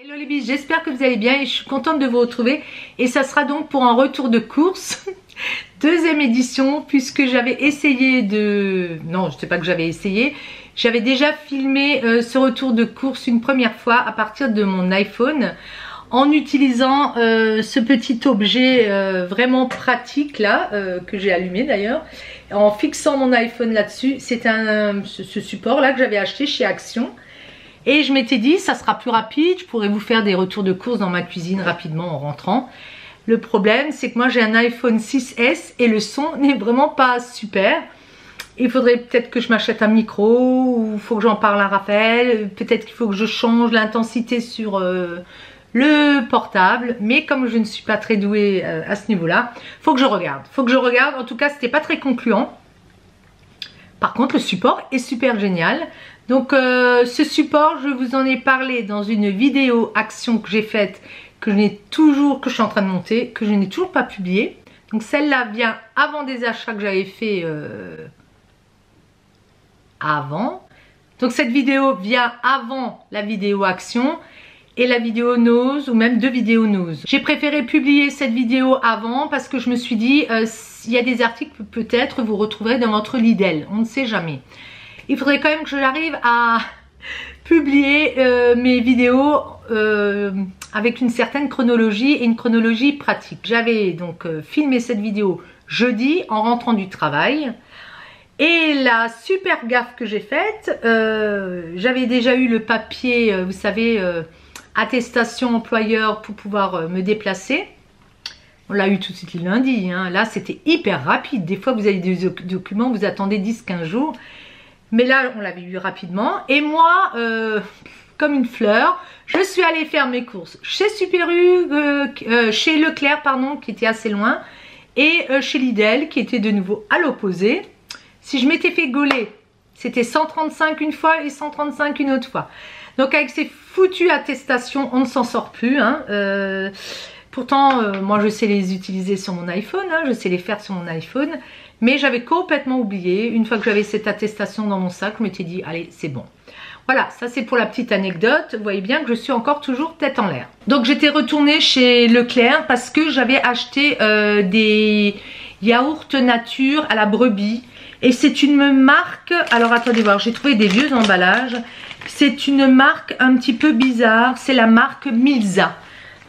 Hello les bis, j'espère que vous allez bien et je suis contente de vous retrouver. Et ça sera donc pour un retour de course, deuxième édition, puisque j'avais essayé de... Non, je ne sais pas que j'avais essayé. J'avais déjà filmé ce retour de course une première fois à partir de mon iPhone, en utilisant ce petit objet vraiment pratique là, que j'ai allumé d'ailleurs, en fixant mon iPhone là-dessus. C'est ce support là que j'avais acheté chez Action. Et je m'étais dit, ça sera plus rapide, je pourrais vous faire des retours de course dans ma cuisine rapidement en rentrant. Le problème, c'est que moi j'ai un iPhone 6S et le son n'est vraiment pas super. Il faudrait peut-être que je m'achète un micro, ou il faut que j'en parle à Raphaël, peut-être qu'il faut que je change l'intensité sur le portable. Mais comme je ne suis pas très douée à ce niveau-là, faut que je regarde. En tout cas, c'était pas très concluant. Par contre, le support est super génial. Donc ce support, je vous en ai parlé dans une vidéo action que j'ai faite, que je suis en train de monter, que je n'ai toujours pas publiée. Donc celle-là vient avant des achats que j'avais fait avant. Donc cette vidéo vient avant la vidéo action et la vidéo nose, ou même deux vidéos nose. J'ai préféré publier cette vidéo avant parce que je me suis dit, il y a des articles que peut-être vous retrouverez dans votre Lidl, on ne sait jamais. Il faudrait quand même que j'arrive à publier mes vidéos avec une certaine chronologie et une chronologie pratique. J'avais donc filmé cette vidéo jeudi en rentrant du travail. Et la super gaffe que j'ai faite, j'avais déjà eu le papier, vous savez, attestation employeur pour pouvoir me déplacer. On l'a eu tout de suite le lundi, hein. Là c'était hyper rapide. Des fois vous avez des documents, vous attendez 10-15 jours. Mais là, on l'avait eu rapidement. Et moi, comme une fleur, je suis allée faire mes courses chez Super U, chez Leclerc, pardon, qui était assez loin, et chez Lidl, qui était de nouveau à l'opposé. Si je m'étais fait gauler, c'était 135 une fois et 135 une autre fois. Donc avec ces foutues attestations, on ne s'en sort plus, hein. Pourtant, moi, je sais les utiliser sur mon iPhone, hein, je sais les faire sur mon iPhone. Mais j'avais complètement oublié. Une fois que j'avais cette attestation dans mon sac, je m'étais dit, allez, c'est bon. Voilà, ça c'est pour la petite anecdote. Vous voyez bien que je suis encore toujours tête en l'air. Donc j'étais retournée chez Leclerc parce que j'avais acheté des yaourts nature à la brebis. Et c'est une marque, alors attendez voir, j'ai trouvé des vieux emballages. C'est une marque un petit peu bizarre, c'est la marque Milza.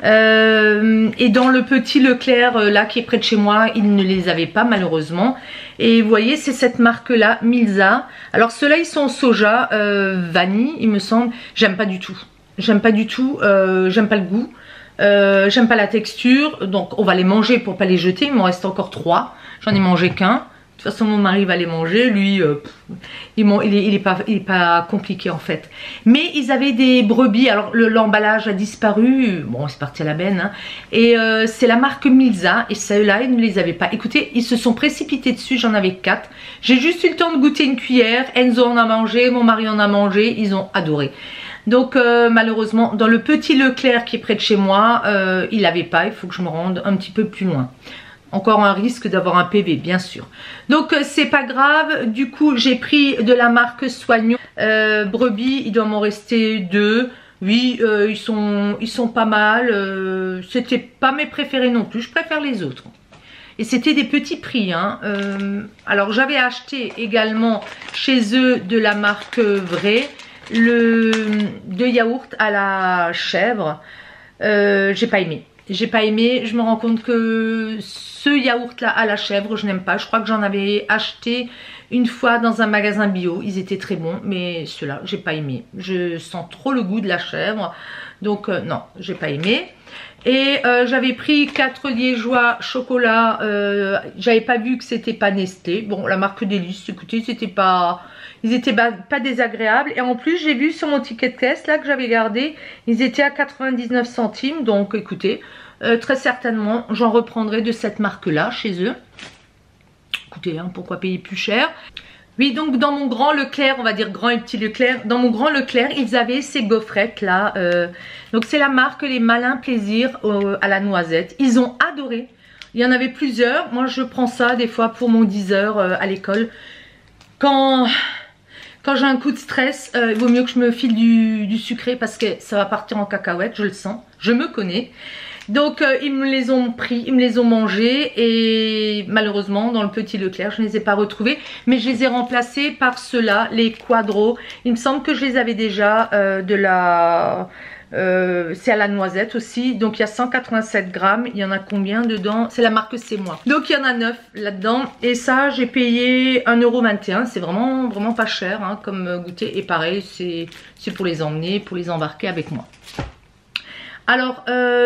Et dans le petit Leclerc là qui est près de chez moi, ils ne les avaient pas malheureusement. Et vous voyez, c'est cette marque là, Milza. Alors ceux-là ils sont au soja vanille il me semble. J'aime pas du tout. J'aime pas du tout, j'aime pas le goût, j'aime pas la texture. Donc on va les manger pour pas les jeter. Il m'en reste encore 3. J'en ai mangé qu'un. De toute façon mon mari va les manger, lui il est pas compliqué en fait. Mais ils avaient des brebis, alors l'emballage a disparu, bon c'est parti à la benne, hein. Et c'est la marque Milza, et ceux-là ils ne les avaient pas. Écoutez, ils se sont précipités dessus, j'en avais 4. J'ai juste eu le temps de goûter une cuillère, Enzo en a mangé, mon mari en a mangé, ils ont adoré. Donc malheureusement dans le petit Leclerc qui est près de chez moi, il n'avait pas, il faut que je me rende un petit peu plus loin. Encore un risque d'avoir un PV, bien sûr. Donc, c'est pas grave. Du coup, j'ai pris de la marque Soignon. Brebis, il doit m'en rester 2. Oui, ils sont pas mal. C'était pas mes préférés non plus. Je préfère les autres. Et c'était des petits prix, hein. Alors, j'avais acheté également chez eux de la marque Vrai, de yaourt à la chèvre. J'ai pas aimé. J'ai pas aimé, je me rends compte que ce yaourt là à la chèvre, je n'aime pas. Je crois que j'en avais acheté une fois dans un magasin bio, ils étaient très bons, mais ceux-là, j'ai pas aimé. Je sens trop le goût de la chèvre, donc non, j'ai pas aimé. Et j'avais pris 4 liégeois chocolat, j'avais pas vu que c'était pas Nestlé. Bon, la marque Délice, écoutez, c'était pas... Ils étaient pas désagréables. Et en plus, j'ai vu sur mon ticket de caisse, là, que j'avais gardé, ils étaient à 99 centimes. Donc, écoutez, très certainement, j'en reprendrai de cette marque-là, chez eux. Écoutez, hein, pourquoi payer plus cher? Oui, donc, dans mon grand Leclerc, on va dire grand et petit Leclerc, dans mon grand Leclerc, ils avaient ces gaufrettes-là. Donc, c'est la marque Les Malins Plaisirs à la noisette. Ils ont adoré. Il y en avait plusieurs. Moi, je prends ça, des fois, pour mon 10 heures à l'école. Quand Quand j'ai un coup de stress, il vaut mieux que je me file du sucré parce que ça va partir en cacahuète, je le sens, je me connais. Donc ils me les ont pris, ils me les ont mangés et malheureusement dans le petit Leclerc je ne les ai pas retrouvés, mais je les ai remplacés par ceux-là, les Quadros. Il me semble que je les avais déjà de la... c'est à la noisette aussi, donc il y a 187 grammes, il y en a combien dedans? C'est la marque C'est Moi. Donc il y en a 9 là-dedans et ça j'ai payé 1,21 €, c'est vraiment pas cher hein, comme goûter et pareil c'est pour les emmener, pour les embarquer avec moi. Alors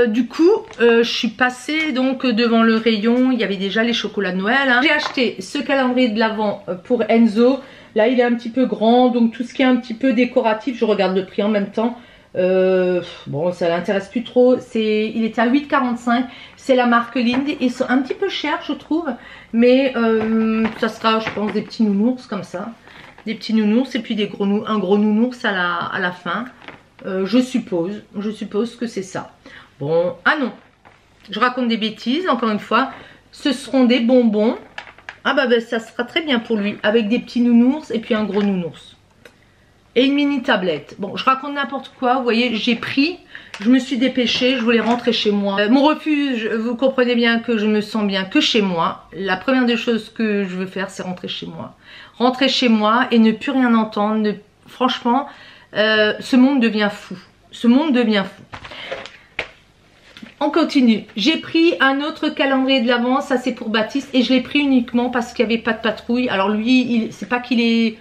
du coup je suis passée donc devant le rayon, il y avait déjà les chocolats de Noël hein. J'ai acheté ce calendrier de l'Avent pour Enzo, là il est un petit peu grand donc tout ce qui est un petit peu décoratif, je regarde le prix en même temps. Bon ça l'intéresse plus trop, il était à 8,45 €, c'est la marque Lind, ils sont un petit peu chers je trouve, mais ça sera je pense des petits nounours comme ça, des petits nounours et puis un gros nounours à la fin. Je suppose que c'est ça. Bon, ah non, je raconte des bêtises, encore une fois, ce seront des bonbons. Ah bah ça sera très bien pour lui, avec des petits nounours et puis un gros nounours. Et une mini tablette. Bon, je raconte n'importe quoi, vous voyez, j'ai pris, je me suis dépêchée, je voulais rentrer chez moi. Mon refuge, vous comprenez bien que je me sens bien que chez moi. La première des choses que je veux faire, c'est rentrer chez moi. Rentrer chez moi et ne plus rien entendre, franchement... ce monde devient fou. Ce monde devient fou. On continue. J'ai pris un autre calendrier de l'Avent. Ça c'est pour Baptiste. Et je l'ai pris uniquement parce qu'il n'y avait pas de patrouille. Alors lui, c'est pas qu'il est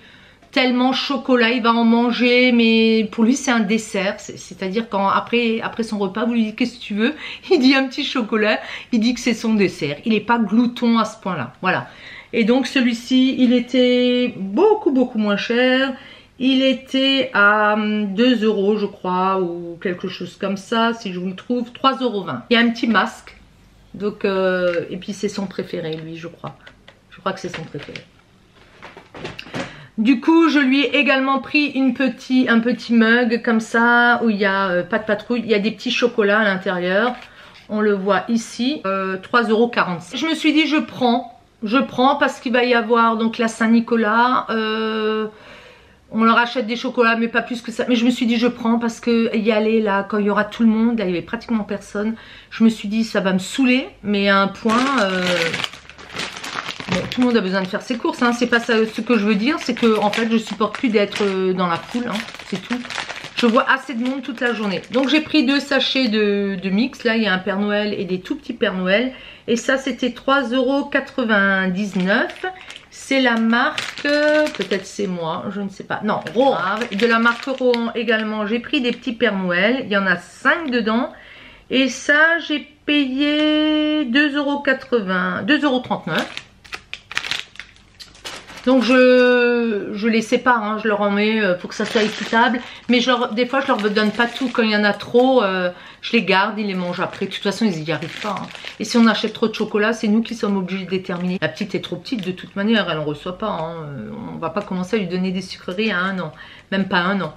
tellement chocolat. Il va en manger. Mais pour lui c'est un dessert. C'est-à-dire quand après son repas, vous lui dites qu'est-ce que tu veux, il dit un petit chocolat. Il dit que c'est son dessert. Il n'est pas glouton à ce point-là. Voilà. Et donc celui-ci, il était beaucoup moins cher. Il était à 2 € je crois, ou quelque chose comme ça, si je vous le trouve, 3,20 €. Il y a un petit masque, donc, et puis c'est son préféré lui, je crois. Je crois que c'est son préféré. Du coup, je lui ai également pris un petit mug comme ça, où il n'y a pas de patrouille, il y a des petits chocolats à l'intérieur. On le voit ici, 3,46 €. Je me suis dit, je prends parce qu'il va y avoir donc la Saint-Nicolas, on leur achète des chocolats mais pas plus que ça, mais je me suis dit je prends parce que y aller là quand il y aura tout le monde, là il y avait pratiquement personne, je me suis dit ça va me saouler, mais à un point bon, tout le monde a besoin de faire ses courses hein. C'est pas ça ce que je veux dire, c'est que en fait je supporte plus d'être dans la foule hein. C'est tout, je vois assez de monde toute la journée. Donc j'ai pris 2 sachets de mix, là il y a un Père Noël et des tout petits Père Noël et ça c'était 3,99 €. C'est la marque, peut-être c'est moi, je ne sais pas. Non, Rohan. De la marque Rohan également. J'ai pris des petits Père Noël. Il y en a 5 dedans. Et ça, j'ai payé 2,39 €. Donc je les sépare, hein, je leur en mets pour que ça soit équitable. Mais des fois je leur donne pas tout. Quand il y en a trop, je les garde, ils les mangent après. De toute façon ils n'y arrivent pas. Hein. Et si on achète trop de chocolat, c'est nous qui sommes obligés de déterminer. La petite est trop petite de toute manière, elle en reçoit pas. Hein. On va pas commencer à lui donner des sucreries à 1 an. Même pas 1 an.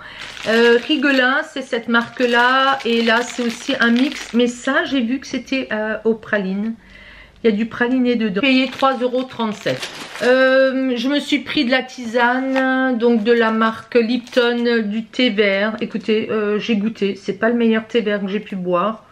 Rigola, c'est cette marque là. Et là c'est aussi un mix. Mais ça j'ai vu que c'était aux pralines. Il y a du praliné dedans. J'ai payé 3,37 €. Je me suis pris de la tisane, donc de la marque Lipton, du thé vert. Écoutez, j'ai goûté. C'est pas le meilleur thé vert que j'ai pu boire.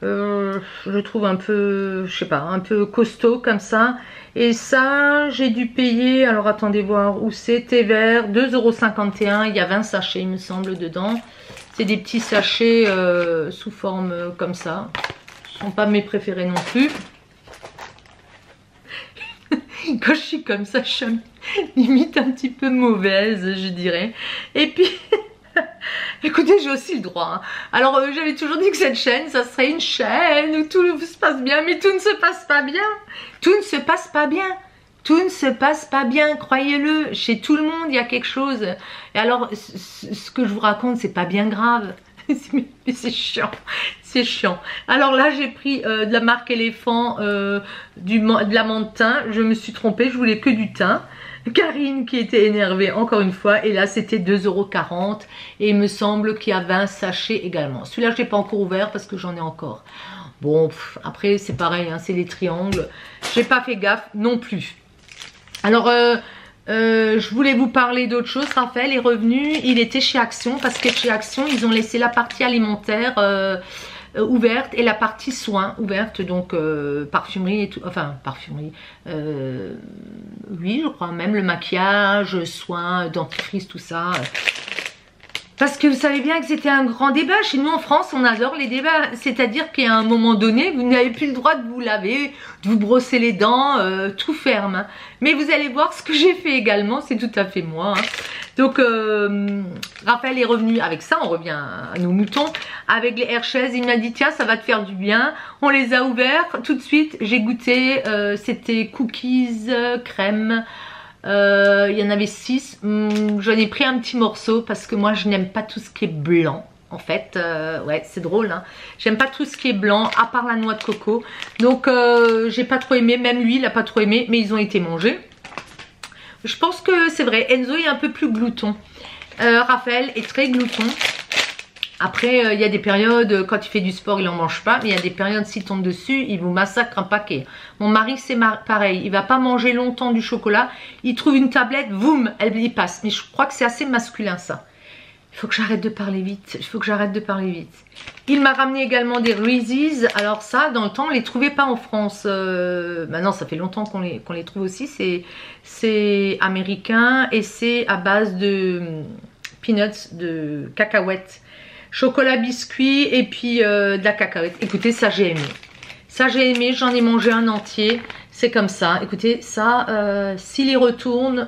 Je trouve un peu, je sais pas, un peu costaud comme ça. Et ça, j'ai dû payer, alors attendez voir où c'est, thé vert, 2,51 €. Il y a 20 sachets, il me semble, dedans. C'est des petits sachets sous forme comme ça. Ce ne sont pas mes préférés non plus. Quand je suis comme ça, je suis limite un petit peu mauvaise, je dirais. Et puis, écoutez, j'ai aussi le droit. Hein. Alors, j'avais toujours dit que cette chaîne, ça serait une chaîne où tout se passe bien, mais tout ne se passe pas bien. Tout ne se passe pas bien. Tout ne se passe pas bien, croyez-le. Chez tout le monde, il y a quelque chose. Et alors, ce que je vous raconte, c'est pas bien grave. Mais c'est chiant, c'est chiant. Alors là j'ai pris de la marque Éléphant, de la menthe thym. Je me suis trompée, je voulais que du thym. Karine qui était énervée encore une fois. Et là c'était 2,40 € et il me semble qu'il y a 20 sachets également. Celui-là je l'ai pas encore ouvert parce que j'en ai encore. Bon après c'est pareil, hein, c'est les triangles. J'ai pas fait gaffe non plus. Alors Je voulais vous parler d'autre chose. Raphaël est revenu, il était chez Action parce que chez Action ils ont laissé la partie alimentaire ouverte et la partie soins ouverte, donc parfumerie et tout, enfin parfumerie, oui je crois, même le maquillage, soins, dentifrice, tout ça. Parce que vous savez bien que c'était un grand débat. Chez nous en France, on adore les débats. C'est-à-dire qu'à un moment donné, vous n'avez plus le droit de vous laver, de vous brosser les dents, tout ferme. Hein. Mais vous allez voir ce que j'ai fait également, c'est tout à fait moi. Hein. Donc, Raphaël est revenu avec ça, on revient à nos moutons. Avec les Hershey's, il m'a dit, tiens, ça va te faire du bien. On les a ouverts. Tout de suite, j'ai goûté, c'était cookies, crème. Il y en avait 6. J'en ai pris un petit morceau parce que moi je n'aime pas tout ce qui est blanc en fait. Ouais, c'est drôle hein. J'aime pas tout ce qui est blanc à part la noix de coco. Donc j'ai pas trop aimé, même lui il a pas trop aimé, mais ils ont été mangés. Je pense que c'est vrai, Enzo est un peu plus glouton. Raphaël est très glouton. Après, il y a des périodes, quand il fait du sport, il n'en mange pas. Mais il y a des périodes, s'il tombe dessus, il vous massacre un paquet. Mon mari, c'est pareil. Il va pas manger longtemps du chocolat. Il trouve une tablette, boum, elle y passe. Mais je crois que c'est assez masculin, ça. Il faut que j'arrête de parler vite. Il faut que j'arrête de parler vite. Il m'a ramené également des Reese's. Alors ça, dans le temps, on les trouvait pas en France. Maintenant, ça fait longtemps qu'on les trouve aussi. C'est américain et c'est à base de peanuts, de cacahuètes. Chocolat biscuit et puis de la cacahuète. Écoutez, ça j'ai aimé. Ça j'ai aimé, j'en ai mangé un entier. C'est comme ça. Écoutez, ça, s'il y retourne,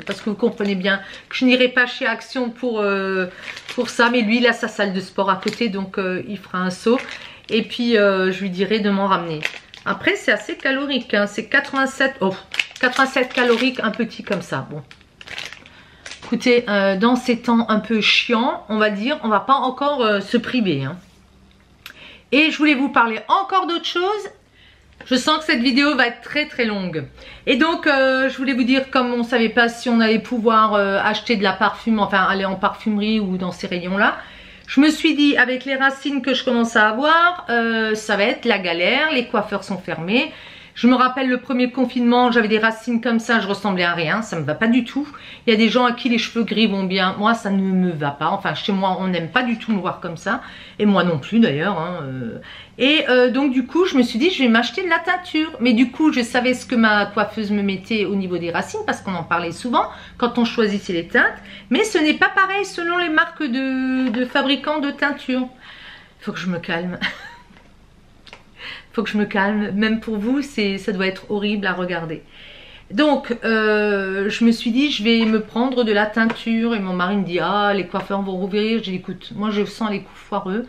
parce que vous comprenez bien que je n'irai pas chez Action pour ça. Mais lui, il a sa salle de sport à côté, donc il fera un saut. Et puis, je lui dirai de m'en ramener. Après, c'est assez calorique. Hein. C'est 87 caloriques, un petit comme ça. Bon. Écoutez, dans ces temps un peu chiants, on va dire, on va pas encore se priver. Hein. Et je voulais vous parler encore d'autre chose. Je sens que cette vidéo va être très très longue. Et donc, je voulais vous dire, comme on ne savait pas si on allait pouvoir acheter de la parfume, enfin aller en parfumerie ou dans ces rayons-là, je me suis dit, avec les racines que je commence à avoir, ça va être la galère, les coiffeurs sont fermés. Je me rappelle le premier confinement, j'avais des racines comme ça, je ressemblais à rien, ça me va pas du tout. Il y a des gens à qui les cheveux gris vont bien, moi ça ne me va pas. Enfin chez moi on n'aime pas du tout me voir comme ça, et moi non plus d'ailleurs. Hein. Et donc du coup je me suis dit je vais m'acheter de la teinture. Mais du coup je savais ce que ma coiffeuse me mettait au niveau des racines, parce qu'on en parlait souvent quand on choisissait les teintes. Mais ce n'est pas pareil selon les marques de fabricants de teinture. Il faut que je me calme. Faut que je me calme, même pour vous ça doit être horrible à regarder. Donc je me suis dit je vais me prendre de la teinture, et mon mari me dit ah les coiffeurs vont rouvrir. J'ai dit écoute, moi je sens les coups foireux,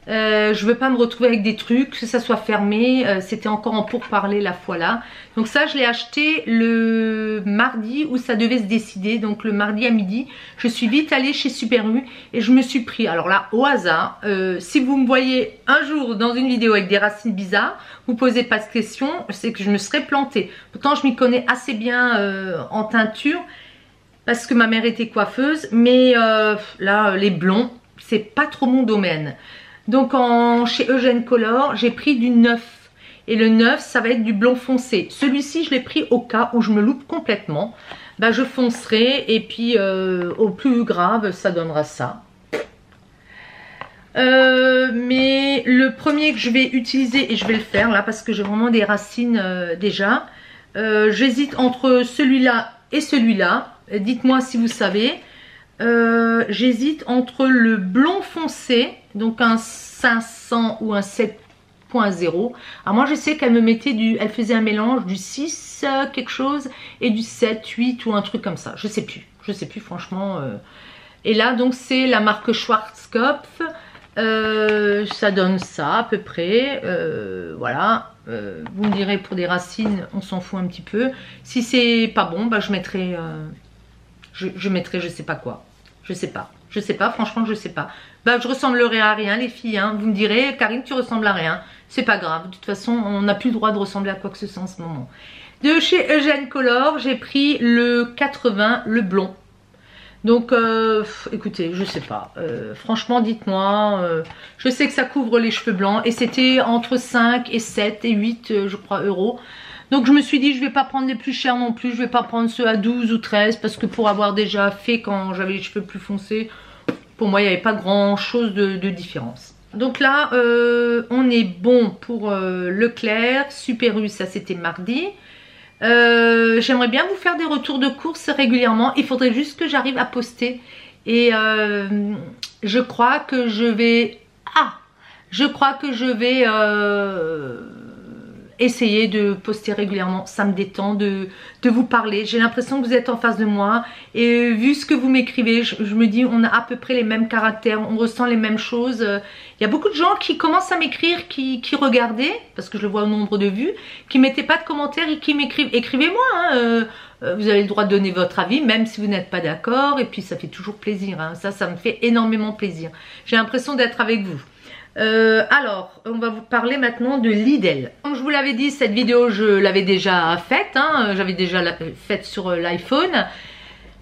je veux pas me retrouver avec des trucs, que ça soit fermé. C'était encore en pourparlers la fois là. Donc ça je l'ai acheté le mardi où ça devait se décider. Donc le mardi à midi je suis vite allée chez Super U et je me suis pris, alors là au hasard, si vous me voyez un jour dans une vidéo avec des racines bizarres, vous posez pas de questions, c'est que je me serais plantée. Pourtant je m'y connais assez bien en teinture parce que ma mère était coiffeuse, mais là les blonds c'est pas trop mon domaine. Donc chez Eugène Color, j'ai pris du 9. Et le 9, ça va être du blond foncé. Celui-ci, je l'ai pris au cas où je me loupe complètement. Bah, je foncerai et puis au plus grave, ça donnera ça. Mais le premier que je vais utiliser, et je vais le faire là parce que j'ai vraiment des racines déjà. J'hésite entre celui-là et celui-là. Dites-moi si vous savez. J'hésite entre le blond foncé, donc un 500 ou un 7.0. Alors moi je sais qu'elle me mettait elle faisait un mélange du 6 quelque chose et du 7, 8 ou un truc comme ça. Je sais plus franchement. Et là donc c'est la marque Schwarzkopf. Ça donne ça à peu près. Voilà. Vous me direz pour des racines, on s'en fout un petit peu. Si c'est pas bon, bah je mettrai. Je mettrai je sais pas quoi. Je sais pas, franchement je sais pas. Bah je ressemblerai à rien les filles, hein. Vous me direz Karine tu ressembles à rien. C'est pas grave, de toute façon on n'a plus le droit de ressembler à quoi que ce soit en ce moment. De chez Eugène Color, j'ai pris le 80, le blond. Donc écoutez, je sais pas. Franchement dites-moi, je sais que ça couvre les cheveux blancs et c'était entre 5 et 7 et 8 je crois euros. Donc je me suis dit je vais pas prendre les plus chers non plus, je vais pas prendre ceux à 12 ou 13 parce que pour avoir déjà fait quand j'avais les cheveux plus foncés, pour moi il n'y avait pas grand chose de différence. Donc là on est bon pour Leclerc, Super U, ça c'était mardi. J'aimerais bien vous faire des retours de courses régulièrement, il faudrait juste que j'arrive à poster. Et je crois que je vais... essayer de poster régulièrement. Ça me détend de vous parler. J'ai l'impression que vous êtes en face de moi. Et vu ce que vous m'écrivez, je me dis on a à peu près les mêmes caractères. On ressent les mêmes choses. Il y a beaucoup de gens qui commencent à m'écrire, qui regardaient, parce que je le vois au nombre de vues, qui mettaient pas de commentaires et qui m'écrivent. Écrivez-moi, hein, vous avez le droit de donner votre avis, même si vous n'êtes pas d'accord. Et puis ça fait toujours plaisir. Hein. Ça me fait énormément plaisir. J'ai l'impression d'être avec vous. Alors, on va vous parler maintenant de Lidl. Comme je vous l'avais dit, cette vidéo, je l'avais déjà faite. Hein, j'avais déjà faite sur l'iPhone.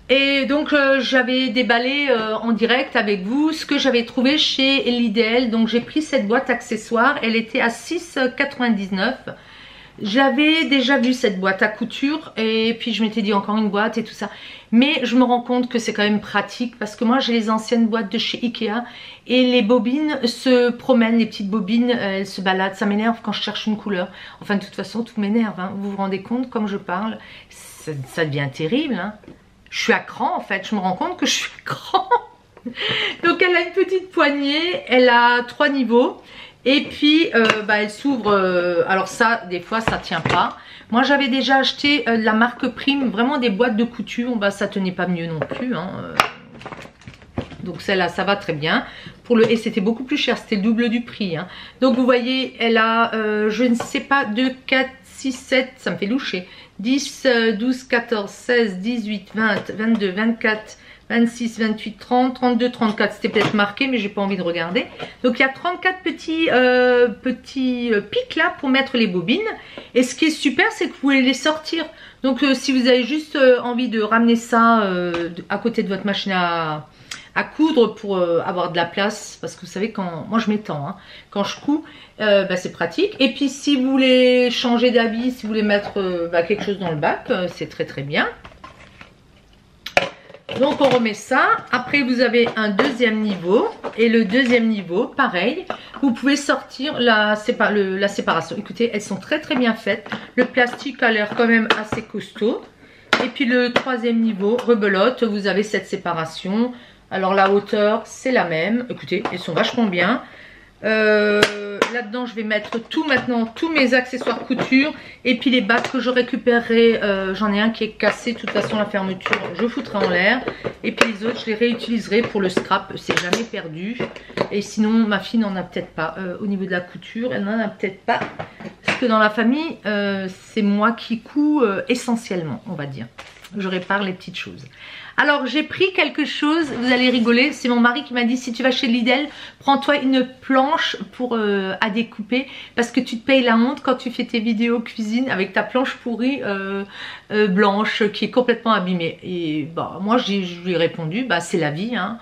Et donc, j'avais déballé en direct avec vous ce que j'avais trouvé chez Lidl. Donc, j'ai pris cette boîte accessoire. Elle était à 6,99 €. J'avais déjà vu cette boîte à couture et puis je m'étais dit encore une boîte et tout ça. Mais je me rends compte que c'est quand même pratique parce que moi j'ai les anciennes boîtes de chez Ikea et les bobines se promènent, les petites bobines, elles se baladent. Ça m'énerve quand je cherche une couleur. Enfin de toute façon tout m'énerve, hein. Vous vous rendez compte comme je parle, ça devient terrible. Hein. Je suis à cran en fait, je me rends compte que je suis à cran. Donc elle a une petite poignée, elle a 3 niveaux. Et puis elle s'ouvre, alors ça des fois ça tient pas. Moi j'avais déjà acheté de la marque Prime, vraiment des boîtes de couture, bah ça tenait pas mieux non plus. Hein. Donc celle-là ça va très bien. Et c'était beaucoup plus cher, c'était le double du prix. Hein. Donc vous voyez elle a, je ne sais pas, 2, 4, 6, 7, ça me fait loucher. 10, 12, 14, 16, 18, 20, 22, 24... 26, 28, 30, 32, 34, c'était peut-être marqué mais j'ai pas envie de regarder. Donc il y a 34 petits pics là pour mettre les bobines. Et ce qui est super c'est que vous pouvez les sortir. Donc si vous avez juste envie de ramener ça à côté de votre machine à coudre pour avoir de la place. Parce que vous savez quand moi je m'étends, hein, quand je couds c'est pratique. Et puis si vous voulez changer d'habit, si vous voulez mettre quelque chose dans le bac, c'est très très bien. Donc on remet ça, après vous avez un deuxième niveau et le deuxième niveau pareil, vous pouvez sortir la séparation. Écoutez, elles sont très très bien faites, le plastique a l'air quand même assez costaud. Et puis le troisième niveau, rebelote, vous avez cette séparation. Alors la hauteur c'est la même, écoutez elles sont vachement bien. Là-dedans je vais mettre tous mes accessoires couture et puis les bacs que je récupérerai, j'en ai un qui est cassé, de toute façon la fermeture je foutrai en l'air et puis les autres je les réutiliserai pour le scrap, c'est jamais perdu. Et sinon ma fille n'en a peut-être pas au niveau de la couture, elle n'en a peut-être pas parce que dans la famille c'est moi qui couds essentiellement, on va dire. Je répare les petites choses. Alors j'ai pris quelque chose, vous allez rigoler, c'est mon mari qui m'a dit si tu vas chez Lidl, prends-toi une planche à découper parce que tu te payes la honte quand tu fais tes vidéos cuisine avec ta planche pourrie blanche qui est complètement abîmée. Et bah, moi je lui ai répondu, bah, c'est la vie, hein.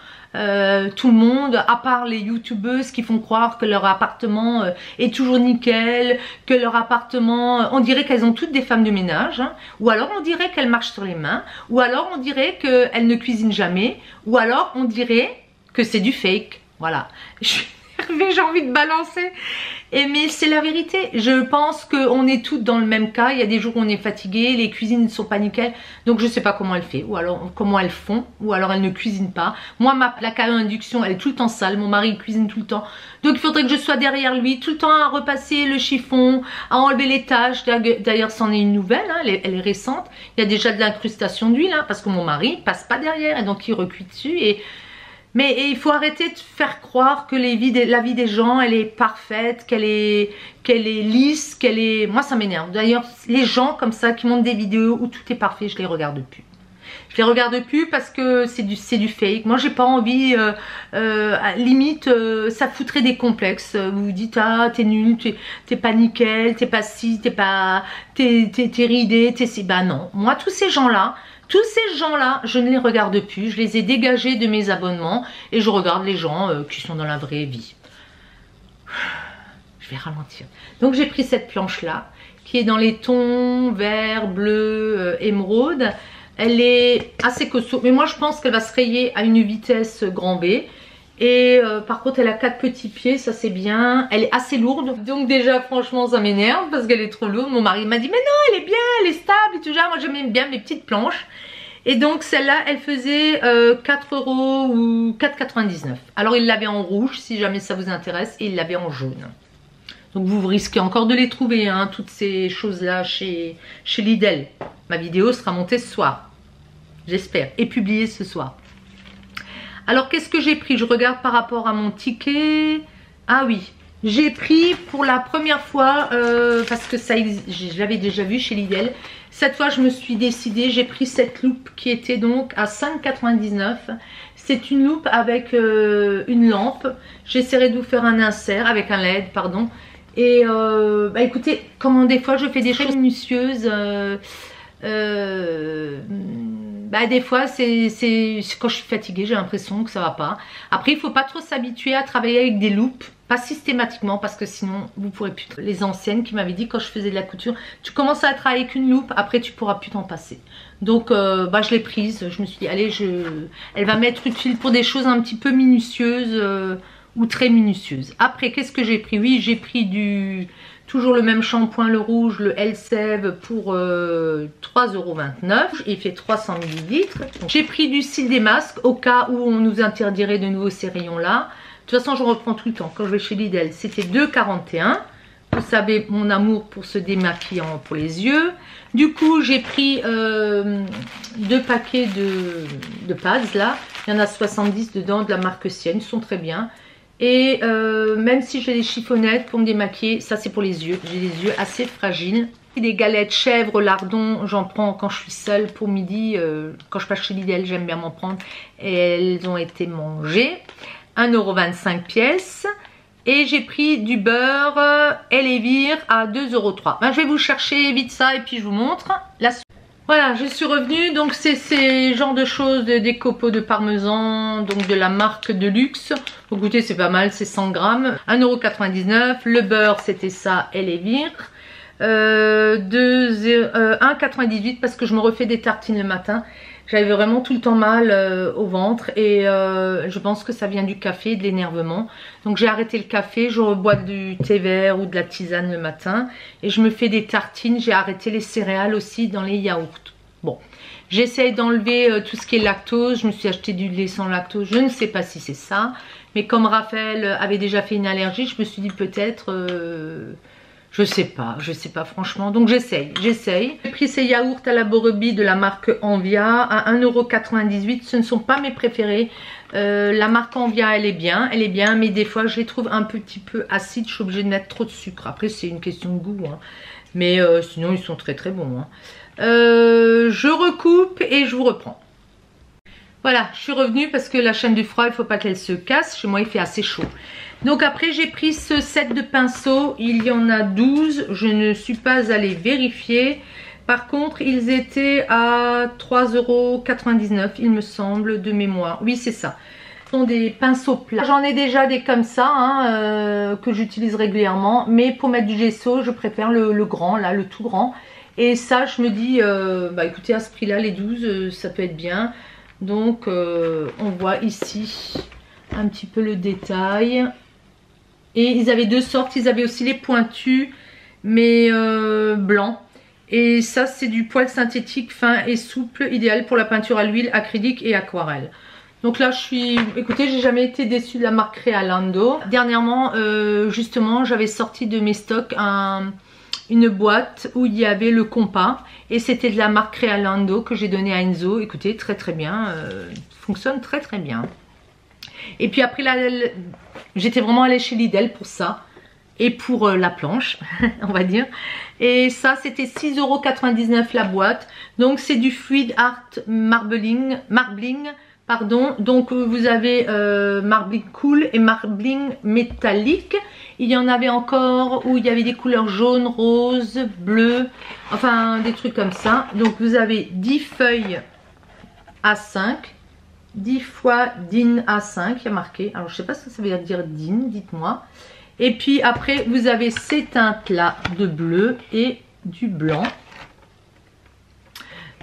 Tout le monde, à part les youtubeuses qui font croire que leur appartement est toujours nickel, que leur appartement, on dirait qu'elles ont toutes des femmes de ménage, hein, ou alors on dirait qu'elles marchent sur les mains, ou alors on dirait qu'elles ne cuisinent jamais, ou alors on dirait que c'est du fake. Voilà, je suis énervée, j'ai envie de balancer. Mais c'est la vérité, je pense qu'on est toutes dans le même cas. Il y a des jours où on est fatigué, les cuisines ne sont pas nickel, donc je sais pas comment elles font, ou alors comment elles font, ou alors elles ne cuisinent pas. Moi ma plaque à induction elle est tout le temps sale, mon mari cuisine tout le temps, donc il faudrait que je sois derrière lui tout le temps à repasser le chiffon, à enlever les taches. D'ailleurs c'en est une nouvelle, hein, elle est récente, il y a déjà de l'incrustation d'huile, hein, parce que mon mari passe pas derrière et donc il recuit dessus. Mais il faut arrêter de faire croire que la vie des gens, elle est parfaite, qu'elle est lisse, moi ça m'énerve. D'ailleurs, les gens comme ça qui montent des vidéos où tout est parfait, je les regarde plus. Je les regarde plus parce que c'est du fake. Moi j'ai pas envie, limite ça foutrait des complexes. Vous vous dites ah t'es nul, t'es pas nickel, t'es pas ci, t'es ridé, t'es si. Bah non, moi tous ces gens là, je ne les regarde plus, je les ai dégagés de mes abonnements et je regarde les gens qui sont dans la vraie vie. Je vais ralentir. Donc j'ai pris cette planche là qui est dans les tons vert, bleu, émeraude. Elle est assez costaud, mais moi je pense qu'elle va se rayer à une vitesse grand V. Et par contre elle a 4 petits pieds, ça c'est bien. Elle est assez lourde, donc déjà franchement ça m'énerve parce qu'elle est trop lourde. Mon mari m'a dit mais non, elle est bien, elle est stable et tout ça. Moi j'aime bien mes petites planches. Et donc celle-là elle faisait 4 € ou 4,99 €. Alors il l'avait en rouge si jamais ça vous intéresse, et il l'avait en jaune. Donc vous risquez encore de les trouver, hein, toutes ces choses-là chez Lidl. Ma vidéo sera montée ce soir, j'espère, et publiée ce soir. Alors qu'est-ce que j'ai pris? Je regarde par rapport à mon ticket. Ah oui, j'ai pris pour la première fois, parce que ça je l'avais déjà vu chez Lidl. Cette fois je me suis décidée, j'ai pris cette loupe qui était donc à 5,99 €. C'est une loupe avec une lampe. J'essaierai de vous faire un insert avec un LED, pardon. Et bah écoutez, quand des fois je fais des choses minutieuses, bah des fois c'est quand je suis fatiguée, j'ai l'impression que ça va pas. Après il faut pas trop s'habituer à travailler avec des loupes, pas systématiquement, parce que sinon vous pourrez plus. Les anciennes qui m'avaient dit quand je faisais de la couture, tu commences à travailler avec une loupe, après tu pourras plus t'en passer. Donc bah je l'ai prise, je me suis dit allez, elle va m'être utile pour des choses un petit peu minutieuses, ou très minutieuse. Après qu'est-ce que j'ai pris? Oui, j'ai pris toujours le même shampoing, le rouge, le Elseve pour 3,29 €. Il fait 300 ml. J'ai pris du cil des masques au cas où on nous interdirait de nouveau ces rayons là. De toute façon je reprends tout le temps quand je vais chez Lidl. C'était 2,41 €. Vous savez mon amour pour ce démaquillant pour les yeux. Du coup j'ai pris 2 paquets de pads là. Il y en a 70 dedans, de la marque Sienne, ils sont très bien. Et même si j'ai des chiffonnettes pour me démaquiller, ça c'est pour les yeux. J'ai les yeux assez fragiles. Des galettes chèvre, lardon, j'en prends quand je suis seule pour midi. Quand je passe chez Lidl, j'aime bien m'en prendre. Et elles ont été mangées. 1,25 € pièce. Et j'ai pris du beurre Elevir à 2,03 €. Ben, je vais vous chercher vite ça et puis je vous montre la suite. Voilà, je suis revenue, donc c'est ces genres de choses, des copeaux de parmesan, donc de la marque de luxe. Donc goûter, c'est pas mal, c'est 100 grammes, 1,99 €. Le beurre, c'était ça, Elevir. 1,98 € parce que je me refais des tartines le matin. J'avais vraiment tout le temps mal au ventre et je pense que ça vient du café, de l'énervement. Donc j'ai arrêté le café, je rebois du thé vert ou de la tisane le matin et je me fais des tartines. J'ai arrêté les céréales aussi dans les yaourts. Bon, j'essaye d'enlever tout ce qui est lactose. Je me suis acheté du lait sans lactose, je ne sais pas si c'est ça. Mais comme Raphaël avait déjà fait une allergie, je me suis dit peut-être... je sais pas franchement, donc j'essaye. J'ai pris ces yaourts à la brebis de la marque Envia à 1,98 €. Ce ne sont pas mes préférés. La marque Envia elle est bien, mais des fois je les trouve un petit peu acides. Je suis obligée de mettre trop de sucre. Après c'est une question de goût, hein. Mais sinon ils sont très très bons, hein. Je recoupe et je vous reprends. Voilà, je suis revenue parce que la chaîne du froid, il ne faut pas qu'elle se casse. Chez moi, il fait assez chaud. Donc après, j'ai pris ce set de pinceaux. Il y en a 12. Je ne suis pas allée vérifier. Par contre, ils étaient à 3,99 €, il me semble, de mémoire. Oui, c'est ça. Ce sont des pinceaux plats. J'en ai déjà des comme ça, hein, que j'utilise régulièrement. Mais pour mettre du gesso, je préfère le grand, là, le tout grand. Et ça, je me dis, bah écoutez, à ce prix-là, les 12, ça peut être bien. Donc on voit ici un petit peu le détail. Et ils avaient deux sortes, ils avaient aussi les pointus mais blancs. Et ça c'est du poil synthétique fin et souple, idéal pour la peinture à l'huile, acrylique et aquarelle. Donc là je suis, écoutez, j'ai jamais été déçue de la marque Crealando. Dernièrement justement j'avais sorti de mes stocks une boîte où il y avait le compas et c'était de la marque Crealando que j'ai donné à Enzo. Écoutez, très très bien, fonctionne très très bien. Et puis après là, j'étais vraiment allée chez Lidl pour ça et pour la planche on va dire. Et ça c'était 6,99 € la boîte. Donc c'est du Fluid Art Marbling pardon. Donc vous avez Marbling Cool et Marbling Métallique. Il y en avait encore où il y avait des couleurs jaune, rose, bleu, enfin des trucs comme ça. Donc vous avez 10 feuilles A5, 10 fois DIN A5, il y a marqué. Alors je sais pas ce que ça veut dire DIN, dites-moi. Et puis après, vous avez ces teintes-là de bleu et du blanc.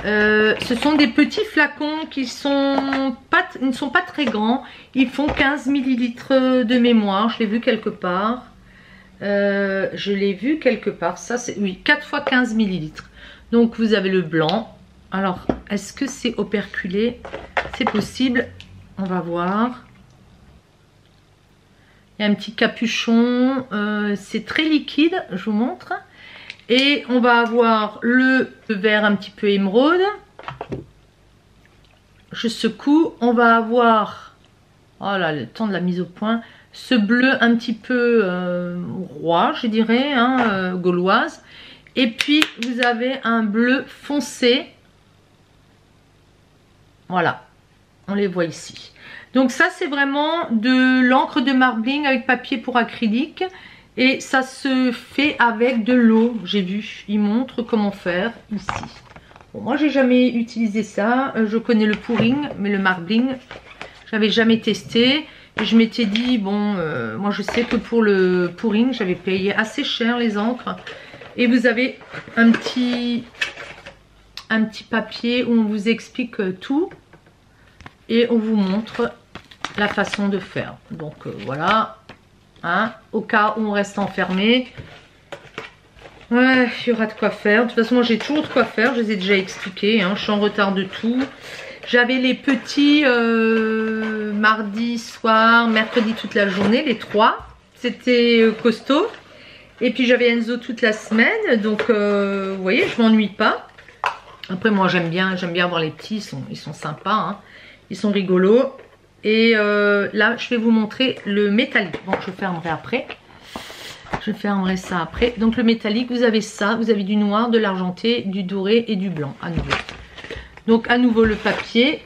Ce sont des petits flacons qui ne sont pas très grands. Ils font 15 ml de mémoire. Je l'ai vu quelque part. Ça, c'est, oui, 4 fois 15 ml. Donc, vous avez le blanc. Alors, est-ce que c'est operculé? C'est possible. On va voir. Il y a un petit capuchon. C'est très liquide. Je vous montre. Et on va avoir le vert un petit peu émeraude. Je secoue. On va avoir, oh là, le temps de la mise au point, ce bleu un petit peu roi, je dirais, hein, gauloise. Et puis vous avez un bleu foncé. Voilà, on les voit ici. Donc ça, c'est vraiment de l'encre de marbling avec papier pour acrylique. Et ça se fait avec de l'eau, j'ai vu. Il montre comment faire ici. Bon, moi, j'ai jamais utilisé ça. Je connais le pouring, mais le marbling, j'avais jamais testé. Et je m'étais dit, bon, moi, je sais que pour le pouring, j'avais payé assez cher les encres. Et vous avez un petit papier où on vous explique tout. Et on vous montre la façon de faire. Donc, voilà. Hein, au cas où on reste enfermé. Ouais, il y aura de quoi faire. De toute façon, moi j'ai toujours de quoi faire. Je les ai déjà expliqués. Hein. Je suis en retard de tout. J'avais les petits mardi soir, mercredi toute la journée, les 3. C'était costaud. Et puis j'avais Enzo toute la semaine. Donc, vous voyez, je m'ennuie pas. Après, moi j'aime bien voir les petits. Ils sont sympas. Hein. Ils sont rigolos. Et là, je vais vous montrer le métallique. Bon, je fermerai après. Je fermerai ça après. Donc, le métallique, vous avez ça. Vous avez du noir, de l'argenté, du doré et du blanc à nouveau. Donc, à nouveau, le papier.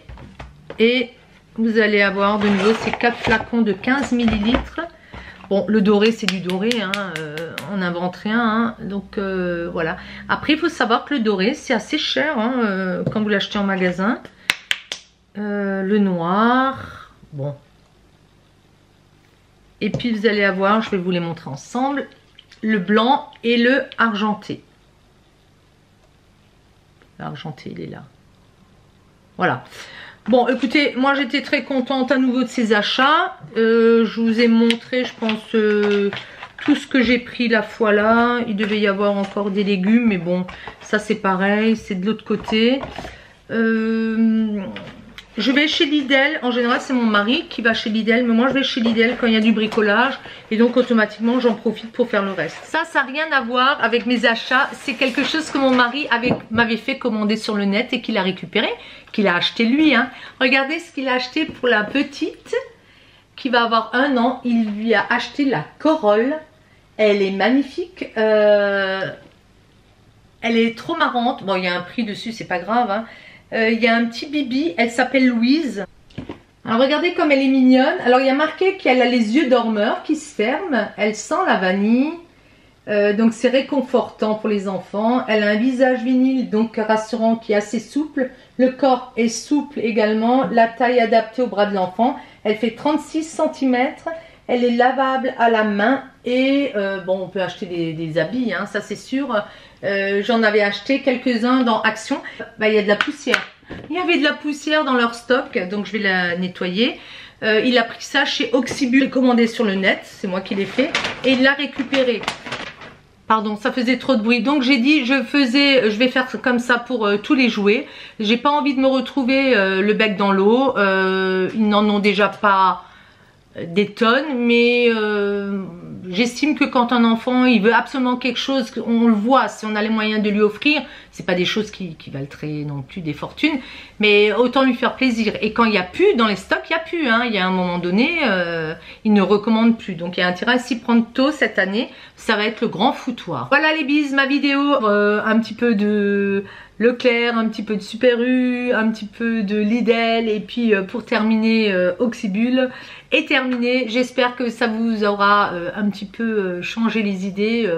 Et vous allez avoir de nouveau ces 4 flacons de 15 ml. Bon, le doré, c'est du doré. Hein, on n'invente rien. Hein, donc, voilà. Après, il faut savoir que le doré, c'est assez cher hein, quand vous l'achetez en magasin. Le noir... Bon. Et puis vous allez avoir, je vais vous les montrer ensemble, le blanc et le argenté. L'argenté, il est là. Voilà. Bon, écoutez, moi j'étais très contente à nouveau de ces achats. Je vous ai montré, je pense, tout ce que j'ai pris la fois là. Il devait y avoir encore des légumes, mais bon, ça c'est pareil, c'est de l'autre côté. Je vais chez Lidl, en général c'est mon mari qui va chez Lidl, mais moi je vais chez Lidl quand il y a du bricolage et donc automatiquement j'en profite pour faire le reste. Ça n'a rien à voir avec mes achats, c'est quelque chose que mon mari m'avait fait commander sur le net et qu'il a récupéré, qu'il a acheté lui. Hein. Regardez ce qu'il a acheté pour la petite qui va avoir 1 an, il lui a acheté la Corolle, elle est magnifique, elle est trop marrante, bon il y a un prix dessus c'est pas grave hein. Il y a un petit bibi, elle s'appelle Louise. Alors regardez comme elle est mignonne. Alors il y a marqué qu'elle a les yeux dormeurs qui se ferment. Elle sent la vanille. Donc c'est réconfortant pour les enfants. Elle a un visage vinyle donc rassurant qui est assez souple. Le corps est souple également. La taille adaptée au bras de l'enfant. Elle fait 36 cm. Elle est lavable à la main. Et bon on peut acheter des habits hein, ça c'est sûr. J'en avais acheté quelques-uns dans Action. Bah, il y a de la poussière. Il y avait de la poussière dans leur stock, donc je vais la nettoyer. Il a pris ça chez Oxybul, commandé sur le net, c'est moi qui l'ai fait, et il l'a récupéré. Pardon, ça faisait trop de bruit. Donc j'ai dit, je vais faire comme ça pour tous les jouets. J'ai pas envie de me retrouver le bec dans l'eau. Ils n'en ont déjà pas des tonnes, mais j'estime que quand un enfant il veut absolument quelque chose, on le voit, si on a les moyens de lui offrir, c'est pas des choses qui valent très non plus des fortunes, mais autant lui faire plaisir. Et quand il n'y a plus dans les stocks, il n'y a plus, hein. Il y a un moment donné, ils ne recommandent plus, donc il y a intérêt à s'y prendre tôt cette année, ça va être le grand foutoir. Voilà les bises, ma vidéo, un petit peu de Leclerc, un petit peu de Super U, un petit peu de Lidl et puis pour terminer Oxybul est terminé. J'espère que ça vous aura un petit peu changé les idées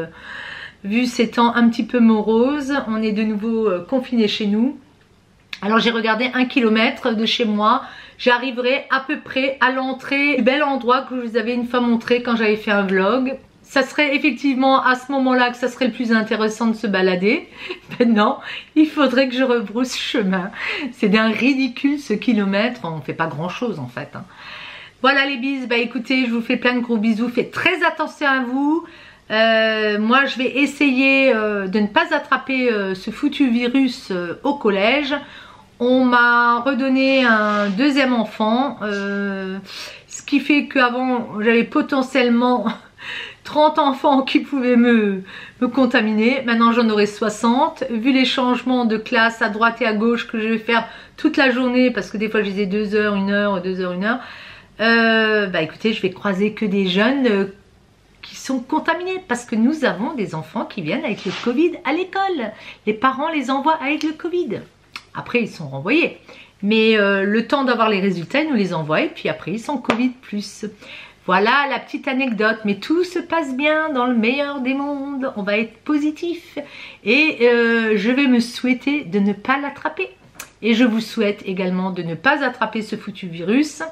vu ces temps un petit peu moroses. On est de nouveau confinés chez nous. Alors j'ai regardé 1 km de chez moi, j'arriverai à peu près à l'entrée du bel endroit que je vous avais une fois montré quand j'avais fait un vlog. Ça serait effectivement à ce moment-là que ça serait le plus intéressant de se balader. Maintenant, il faudrait que je rebrousse chemin. C'est d'un ridicule ce kilomètre. On ne fait pas grand-chose en fait. Hein. Voilà les bises. Bah écoutez, je vous fais plein de gros bisous. Faites très attention à vous. Moi, je vais essayer de ne pas attraper ce foutu virus au collège. On m'a redonné un deuxième enfant. Ce qui fait qu'avant, j'avais potentiellement 30 enfants qui pouvaient me contaminer. Maintenant j'en aurai 60. Vu les changements de classe à droite et à gauche que je vais faire toute la journée, parce que des fois je disais 2 heures, 1 heure, 2 heures, 1 heure. Bah écoutez, je vais croiser que des jeunes qui sont contaminés. Parce que nous avons des enfants qui viennent avec le Covid à l'école. Les parents les envoient avec le Covid. Après ils sont renvoyés. Mais le temps d'avoir les résultats, ils nous les envoient. Et puis après ils sont Covid+. Voilà la petite anecdote, mais tout se passe bien dans le meilleur des mondes, on va être positif et je vais me souhaiter de ne pas l'attraper. Et je vous souhaite également de ne pas attraper ce foutu virus.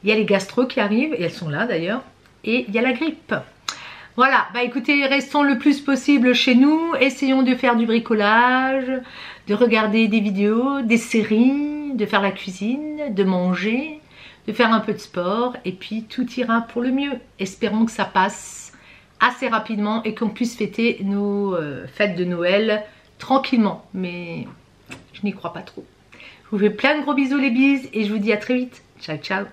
Il y a les gastro qui arrivent, et elles sont là d'ailleurs, et il y a la grippe. Voilà, bah écoutez, restons le plus possible chez nous, essayons de faire du bricolage, de regarder des vidéos, des séries, de faire la cuisine, de manger, de faire un peu de sport et puis tout ira pour le mieux. Espérons que ça passe assez rapidement et qu'on puisse fêter nos fêtes de Noël tranquillement. Mais je n'y crois pas trop. Je vous fais plein de gros bisous les bises et je vous dis à très vite. Ciao ciao.